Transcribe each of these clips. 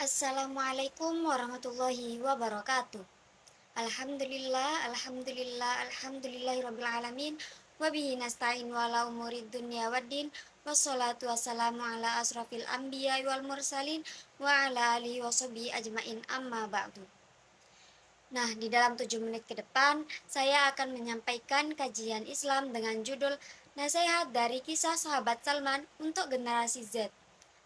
Assalamualaikum warahmatullahi wabarakatuh. Alhamdulillah, alhamdulillah, alhamdulillahirrabbilalamin. Wabihi nasta'in wala umurid dunya waddin. Wassalatu wassalamu ala asrafil anbiya wal mursalin. Wa ala alihi wa sahbihi ajmain amma ba'du. Nah, di dalam 7 menit ke depan, saya akan menyampaikan kajian Islam dengan judul Nasihat dari Kisah Sahabat Salman untuk Generasi Z.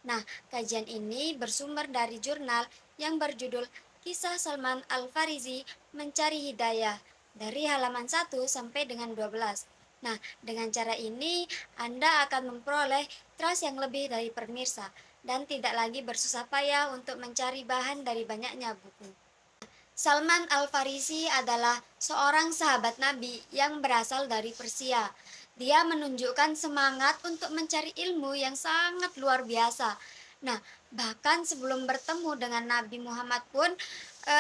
Nah, kajian ini bersumber dari jurnal yang berjudul Kisah Salman Al-Farisi Mencari Hidayah dari halaman 1 sampai dengan 12. Nah, dengan cara ini Anda akan memperoleh trust yang lebih dari pemirsa dan tidak lagi bersusah payah untuk mencari bahan dari banyaknya buku. Salman Al-Farisi adalah seorang sahabat Nabi yang berasal dari Persia. Dia menunjukkan semangat untuk mencari ilmu yang sangat luar biasa. Nah, bahkan sebelum bertemu dengan Nabi Muhammad pun,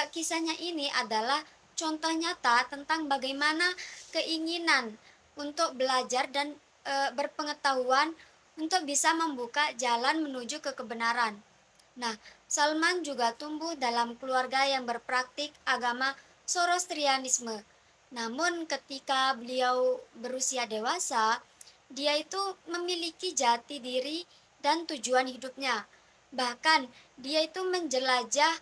kisahnya ini adalah contoh nyata tentang bagaimana keinginan untuk belajar dan berpengetahuan untuk bisa membuka jalan menuju ke kebenaran. Nah, Salman juga tumbuh dalam keluarga yang berpraktik agama Zoroastrianisme. Namun ketika beliau berusia dewasa, dia itu memiliki jati diri dan tujuan hidupnya. Bahkan dia itu menjelajah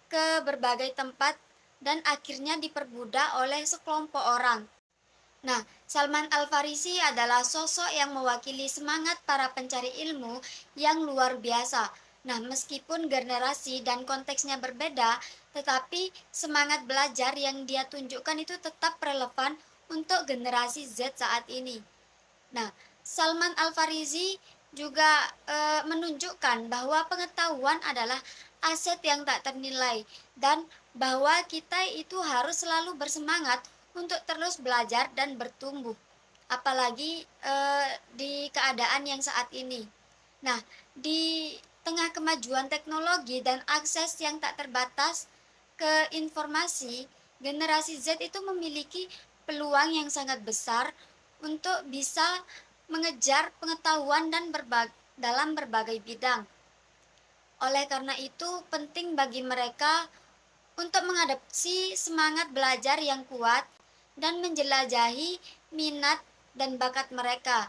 ke berbagai tempat dan akhirnya diperbudak oleh sekelompok orang. Nah, Salman Al-Farisi adalah sosok yang mewakili semangat para pencari ilmu yang luar biasa. Nah, meskipun generasi dan konteksnya berbeda, tetapi semangat belajar yang dia tunjukkan itu tetap relevan untuk generasi Z saat ini. Nah, Salman Al-Farisi juga menunjukkan bahwa pengetahuan adalah aset yang tak ternilai dan bahwa kita itu harus selalu bersemangat untuk terus belajar dan bertumbuh, apalagi di keadaan yang saat ini. Nah, di tengah kemajuan teknologi dan akses yang tak terbatas ke informasi, generasi Z itu memiliki peluang yang sangat besar untuk bisa mengejar pengetahuan dan dalam berbagai bidang. Oleh karena itu, penting bagi mereka untuk mengadopsi semangat belajar yang kuat dan menjelajahi minat dan bakat mereka.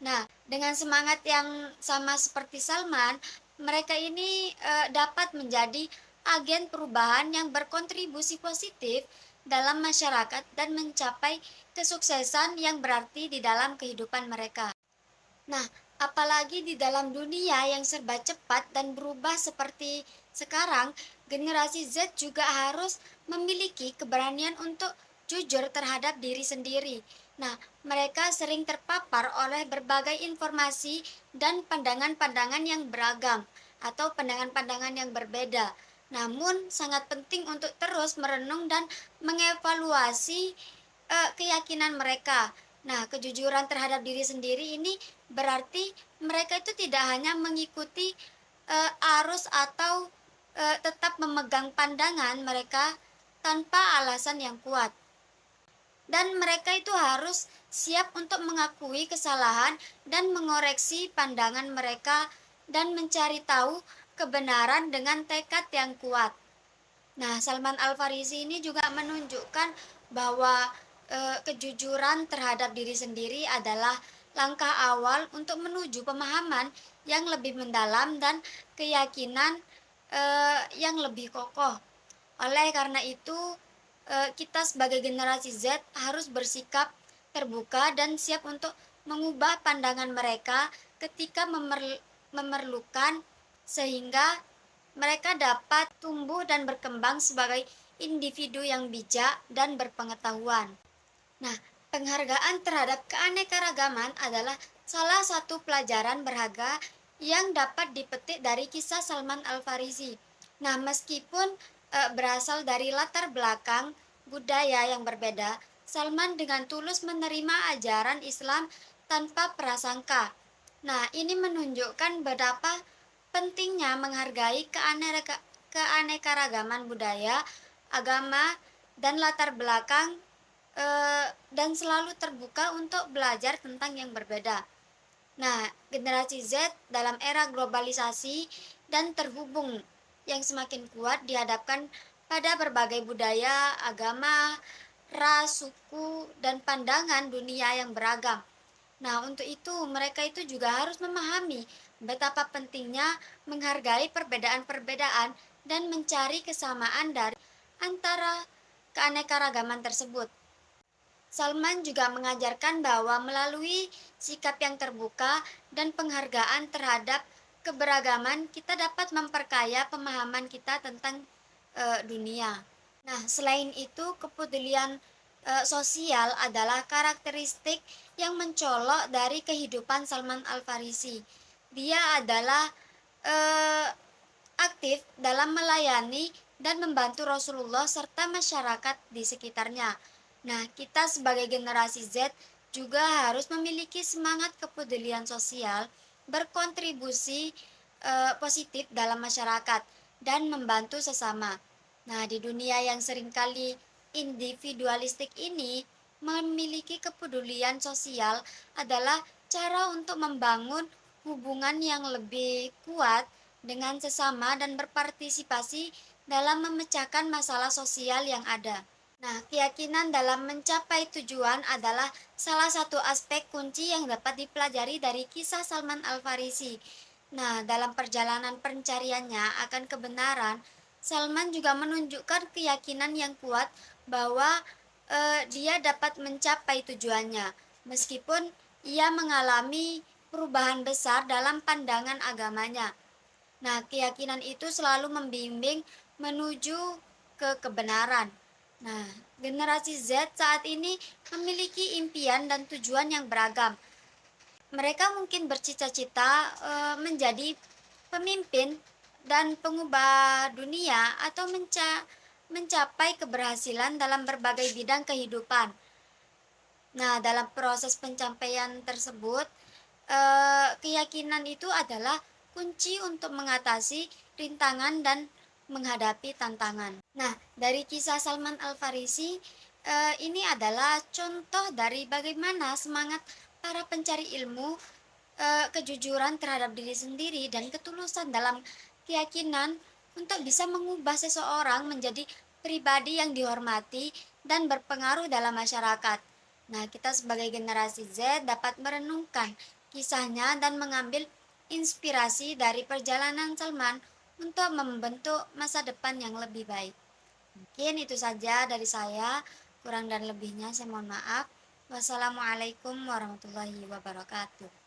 Nah, dengan semangat yang sama seperti Salman, mereka ini dapat menjadi agen perubahan yang berkontribusi positif dalam masyarakat dan mencapai kesuksesan yang berarti di dalam kehidupan mereka. Nah, apalagi di dalam dunia yang serba cepat dan berubah seperti sekarang, generasi Z juga harus memiliki keberanian untuk jujur terhadap diri sendiri. Nah, mereka sering terpapar oleh berbagai informasi dan pandangan-pandangan yang beragam atau pandangan-pandangan yang berbeda. Namun, sangat penting untuk terus merenung dan mengevaluasi keyakinan mereka. Nah, kejujuran terhadap diri sendiri ini berarti mereka itu tidak hanya mengikuti arus atau tetap memegang pandangan mereka tanpa alasan yang kuat. Dan mereka itu harus siap untuk mengakui kesalahan dan mengoreksi pandangan mereka dan mencari tahu kebenaran dengan tekad yang kuat. Nah, Salman Al-Farisi ini juga menunjukkan bahwa kejujuran terhadap diri sendiri adalah langkah awal untuk menuju pemahaman yang lebih mendalam dan keyakinan yang lebih kokoh. Oleh karena itu, kita sebagai generasi Z harus bersikap terbuka dan siap untuk mengubah pandangan mereka ketika memerlukan sehingga mereka dapat tumbuh dan berkembang sebagai individu yang bijak dan berpengetahuan. Nah, penghargaan terhadap keanekaragaman adalah salah satu pelajaran berharga yang dapat dipetik dari kisah Salman Al-Farisi. Nah, meskipun berasal dari latar belakang budaya yang berbeda, Salman dengan tulus menerima ajaran Islam tanpa prasangka. Nah, ini menunjukkan betapa pentingnya menghargai keanekaragaman budaya, agama, dan latar belakang dan selalu terbuka untuk belajar tentang yang berbeda. Nah, generasi Z dalam era globalisasi dan terhubung yang semakin kuat dihadapkan pada berbagai budaya, agama, ras, suku, dan pandangan dunia yang beragam. Nah, untuk itu mereka itu juga harus memahami betapa pentingnya menghargai perbedaan-perbedaan dan mencari kesamaan dari antara keanekaragaman tersebut. Salman juga mengajarkan bahwa melalui sikap yang terbuka dan penghargaan terhadap keberagaman, kita dapat memperkaya pemahaman kita tentang dunia. Nah, selain itu, kepedulian sosial adalah karakteristik yang mencolok dari kehidupan Salman Al-Farisi. Dia adalah eh, aktif dalam melayani dan membantu Rasulullah serta masyarakat di sekitarnya. Nah, kita sebagai generasi Z juga harus memiliki semangat kepedulian sosial, berkontribusi positif dalam masyarakat, dan membantu sesama. Nah, di dunia yang seringkali individualistik ini, memiliki kepedulian sosial adalah cara untuk membangun hubungan yang lebih kuat dengan sesama dan berpartisipasi dalam memecahkan masalah sosial yang ada. Nah, keyakinan dalam mencapai tujuan adalah salah satu aspek kunci yang dapat dipelajari dari kisah Salman Al-Farisi. Nah, dalam perjalanan pencariannya akan kebenaran, Salman juga menunjukkan keyakinan yang kuat bahwa dia dapat mencapai tujuannya, meskipun ia mengalami perubahan besar dalam pandangan agamanya. Nah, keyakinan itu selalu membimbing menuju ke kebenaran. Nah, generasi Z saat ini memiliki impian dan tujuan yang beragam. Mereka mungkin bercita-cita menjadi pemimpin dan pengubah dunia atau mencapai keberhasilan dalam berbagai bidang kehidupan. Nah, dalam proses pencapaian tersebut, keyakinan itu adalah kunci untuk mengatasi rintangan dan menghadapi tantangan. Nah, dari kisah Salman Al-Farisi, ini adalah contoh dari bagaimana semangat para pencari ilmu, kejujuran terhadap diri sendiri, dan ketulusan dalam keyakinan untuk bisa mengubah seseorang menjadi pribadi yang dihormati dan berpengaruh dalam masyarakat. Nah, kita sebagai generasi Z dapat merenungkan kisahnya dan mengambil inspirasi dari perjalanan Salman untuk membentuk masa depan yang lebih baik. Mungkin itu saja dari saya, kurang dan lebihnya saya mohon maaf. Wassalamualaikum warahmatullahi wabarakatuh.